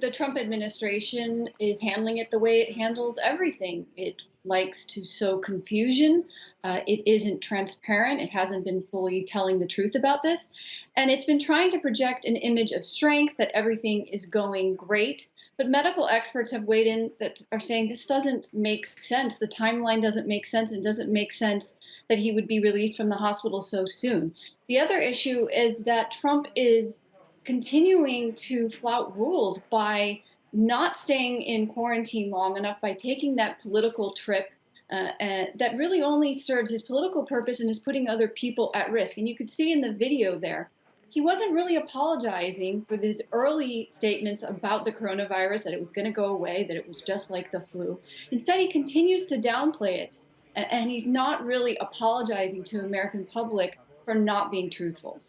the Trump administration is handling it the way it handles everything. It likes to sow confusion. It isn't transparent. It hasn't been fully telling the truth about this. And it's been trying to project an image of strength that everything is going great. But medical experts have weighed in that are saying this doesn't make sense. The timeline doesn't make sense. It doesn't make sense that he would be released from the hospital so soon. The other issue is that Trump is continuing to flout rules by not staying in quarantine long enough, by taking that political trip that really only serves his political purpose and is putting other people at risk. And you could see in the video there, he wasn't really apologizing for his early statements about the coronavirus, that it was going to go away, that it was just like the flu. Instead, he continues to downplay it, and he's not really apologizing to the American public for not being truthful.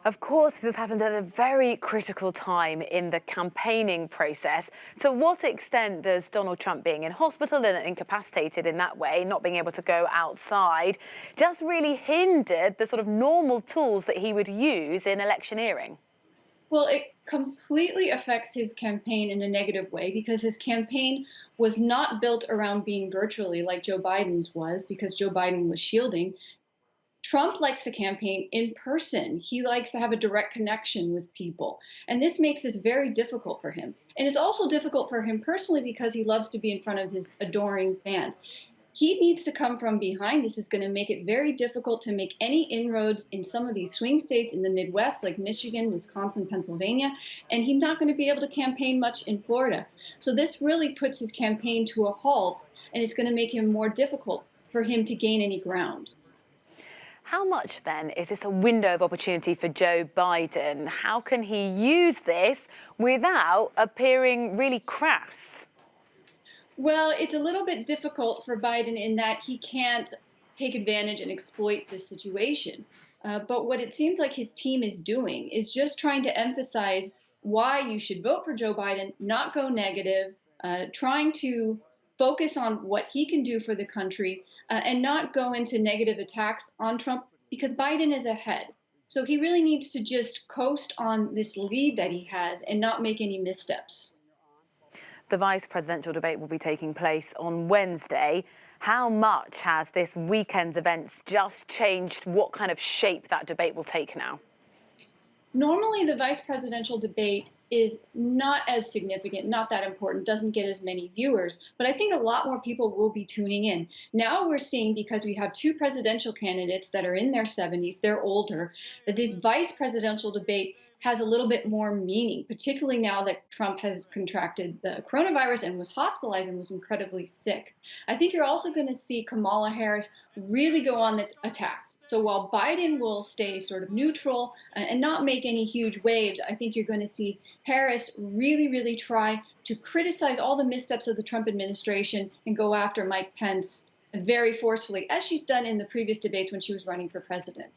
Of course, this has happened at a very critical time in the campaigning process. To what extent does Donald Trump being in hospital and incapacitated in that way, not being able to go outside, just really hindered the sort of normal tools that he would use in electioneering? Well, it completely affects his campaign in a negative way because his campaign was not built around being virtually like Joe Biden's was, because Joe Biden was shielding. Trump likes to campaign in person. He likes to have a direct connection with people. And this makes this very difficult for him. And it's also difficult for him personally because he loves to be in front of his adoring fans. He needs to come from behind. This is going to make it very difficult to make any inroads in some of these swing states in the Midwest, like Michigan, Wisconsin, Pennsylvania. And he's not going to be able to campaign much in Florida. So this really puts his campaign to a halt, and it's going to make it more difficult for him to gain any ground. How much, then, is this a window of opportunity for Joe Biden? How can he use this without appearing really crass? Well, it's a little bit difficult for Biden in that he can't take advantage and exploit this situation. But what it seems like his team is doing is just trying to emphasize why you should vote for Joe Biden, not go negative, trying to focus on what he can do for the country, and not go into negative attacks on Trump because Biden is ahead. So he really needs to just coast on this lead that he has and not make any missteps. The vice presidential debate will be taking place on Wednesday. How much has this weekend's events just changed what kind of shape that debate will take now? Normally, the vice presidential debate is not as significant, not that important, doesn't get as many viewers, but I think a lot more people will be tuning in. Now we're seeing, because we have two presidential candidates that are in their 70s, they're older, that this vice presidential debate has a little bit more meaning, particularly now that Trump has contracted the coronavirus and was hospitalized and was incredibly sick. I think you're also going to see Kamala Harris really go on the attack. So while Biden will stay sort of neutral and not make any huge waves, I think you're going to see Harris really, really try to criticize all the missteps of the Trump administration and go after Mike Pence very forcefully, as she's done in the previous debates when she was running for president.